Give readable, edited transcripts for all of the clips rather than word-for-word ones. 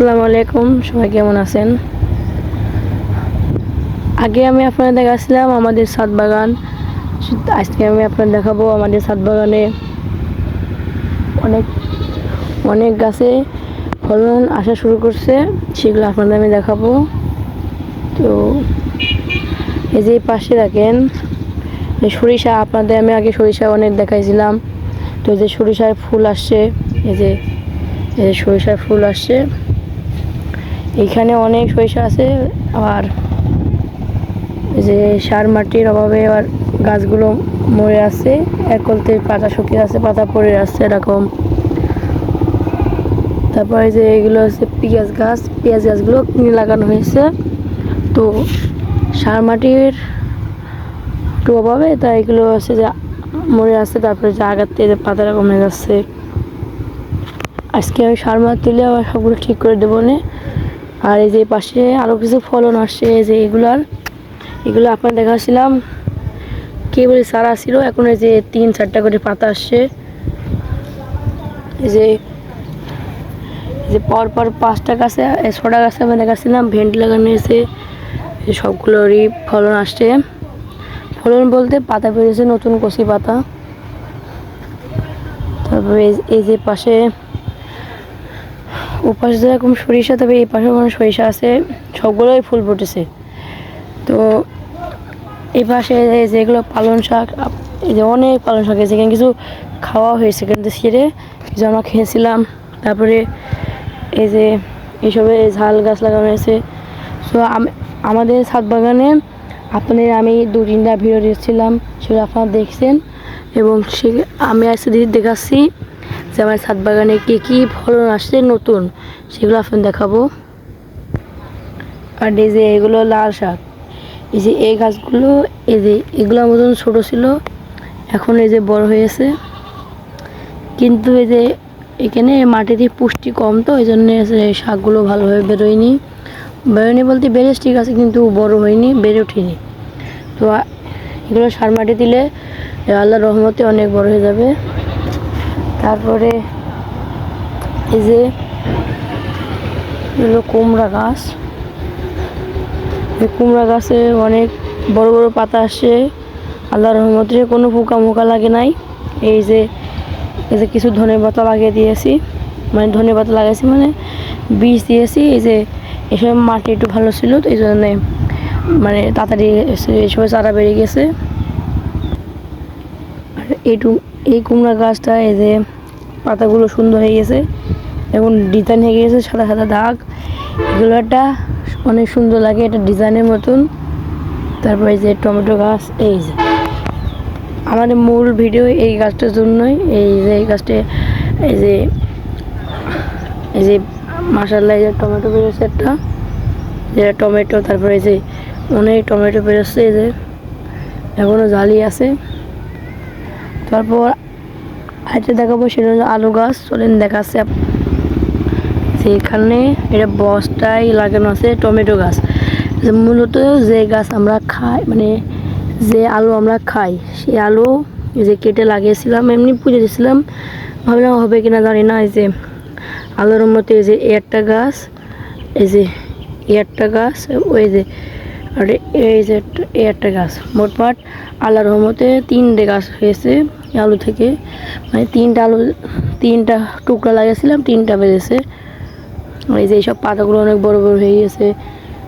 আসসালামু আলাইকুম, সবাই কেমন আছেন? আগে আমি আপনাদের দেখাচ্ছিলাম আমাদের ছাদ বাগান। আজকে আমি আপনাদের দেখাবো আমাদের ছাদ বাগানে অনেক অনেক গাছে ফলন আসা শুরু করছে, সেগুলো আপনাদের আমি দেখাবো। তো এই যে পাশে দেখেন সরিষা, আপনাদের আমি আগে সরিষা অনেক দেখাইছিলাম। তো এই যে সরিষার ফুল আসছে, এই যে সরিষার ফুল আসছে, এখানে অনেক সরিষা আছে। আবার এই যে সার মাটির অভাবে আবার গাছগুলো মরে আছে, একলতে পাতা শুকিয়ে আছে, পাতা পড়ে আসছে এরকম। তারপরে যে এগুলো হচ্ছে পেঁয়াজ গাছগুলো কিনে লাগানো হয়েছে। তো সার মাটির একটু অভাবে তাই এগুলো হচ্ছে যে মরে আসছে। তারপরে যে আগার থেকে পাতাটা কমে যাচ্ছে। আজকে আমি সার মার তুলে আবার সবগুলো ঠিক করে দেবো না। আর এই যে পাশে আরও কিছু ফলন আসছে, এই যে এগুলো আপনার দেখাচ্ছিলাম কে বলে সারা ছিল, এখন এই যে 3-4টা করে পাতা আসছে। এই যে পরপর 5টা গাছে 6টা গাছে আমি দেখাচ্ছিলাম ভেন্ডি লাগানো হয়েছে। সবগুলোরই ফলন আসছে। ফলন বলতে পাতা বেরিয়েছে, নতুন কচি পাতা। তারপরে এই যে পাশে ওপাশে যেরকম সরিষা, তবে এই পাশে কোনো সরিষা আছে, সবগুলোই ফুল ফুটেছে। তো এই পাশে যেগুলো পালং শাক, এই যে অনেক পালং শাক আছে, এখানে কিছু খাওয়া হয়েছে কিন্তু ছিঁড়ে, কিছু আমরা খেয়েছিলাম। তারপরে এই যে এইসবে ঝাল গাছ লাগানো হয়েছে। তো আমাদের ছাদ বাগানে আপনাদের আমি 2-3টা ভিডিও দিয়েছিলাম, সেগুলো আপনারা দেখছেন। এবং আমি আজকে দেখাচ্ছি যে আমার ছাদ বাগানে কী ফলন আসছে নতুন, সেগুলো আপনাদের দেখাবো। আর এই যে এগুলো লাল শাক, এই যে এই গাছগুলো, এই যে এগুলোর মতন ছোটো ছিল, এখন এই যে বড় হয়েছে। কিন্তু এই যে এখানে মাটিতে পুষ্টি কম, তো এই জন্যে শাকগুলো ভালোভাবে বেরোয়নি বলতে বেড়েছে ঠিক আছে, কিন্তু বড় হয়নি, বেড়ে ওঠেনি। তো এগুলো সার মাটি দিলে আল্লাহর রহমতে অনেক বড় হয়ে যাবে। তারপরে এই যে এগুলো কুমড়া গাছ, এই কুমড়া গাছে অনেক বড় বড় পাতা আসছে, আল্লাহর রহমতে কোনো পোকা লাগে নাই। এই যে কিছু ধনেপাতা লাগিয়ে দিয়েছি, মানে ধনেপাতা লাগাইছি মানে বীজ দিয়েছি। এই যে এসব মাটি একটু ভালো ছিল, তো এই জন্যে মানে তাড়াতাড়ি এসব চারা বেরিয়ে গেছে। আর এই কুমড়া গাছটা এই যে পাতাগুলো সুন্দর হয়ে গেছে, এখন ডিজাইন হয়ে গেছে, সাদা সাদা দাগ, এগুলো একটা অনেক সুন্দর লাগে, এটা ডিজাইনের মতন। তারপরে এই যে টমেটো গাছ, এই যে আমাদের মূল ভিডিও এই গাছটার জন্যই। এই যে এই গাছটা এই যে মাশাআল্লাহ এই যে টমেটো বেরোচ্ছে একটা, যেটা টমেটো। তারপরে এই যে অনেক টমেটো বেরোচ্ছে, এই যে এখনও জালি আছে। তারপর আরেকটা দেখাবো, সেটা হলো আলু গাছ। চলেন দেখাচ্ছে সেখানে, এটা বস্তায় লাগানো আছে টমেটো গাছ। মূলত যে গাছ আমরা খাই, মানে যে আলু আমরা খাই, সেই আলু এই যে কেটে লাগিয়েছিলাম, এমনি পুজো দিয়েছিলাম, ভাবলাম হবে কিনা জানি না। এই যে আলুর মতো এই যে একটা গাছ, এই যে একটা গাছ, ওই যে আর এই যে একটা গাছ, মোটমাট আল্লাহর রহমতে 3টে গাছ হয়েছে আলু থেকে। মানে 3টা টুকরা লাগিয়েছিলাম, 3টা বেড়েছে। এই যে এইসব পাতাগুলো অনেক বড় বড় হয়ে গেছে।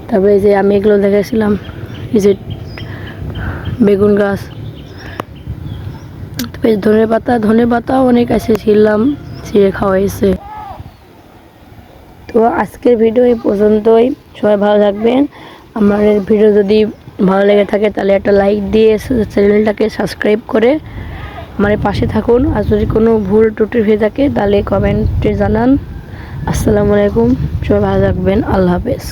তারপরে এই যে আমি এগুলো দেখাইছিলাম, এই যে বেগুন গাছ। তারপরে ধনে পাতাও অনেক আছে, ছিঁড়ে খাওয়া হয়েছে। তো আজকের ভিডিও এই পর্যন্তই, সবাই ভালো থাকবেন। আমার ভিডিও যদি ভালো লেগে থাকে তাহলে একটা লাইক দিয়ে চ্যানেলটাকে সাবস্ক্রাইব করে আমার পাশে থাকুন। আর যদি কোনো ভুল ত্রুটি হয়ে থাকে তাহলে কমেন্টে জানান। আসসালামু আলাইকুম, সবাই ভালো থাকবেন, আল্লাহ হাফেজ।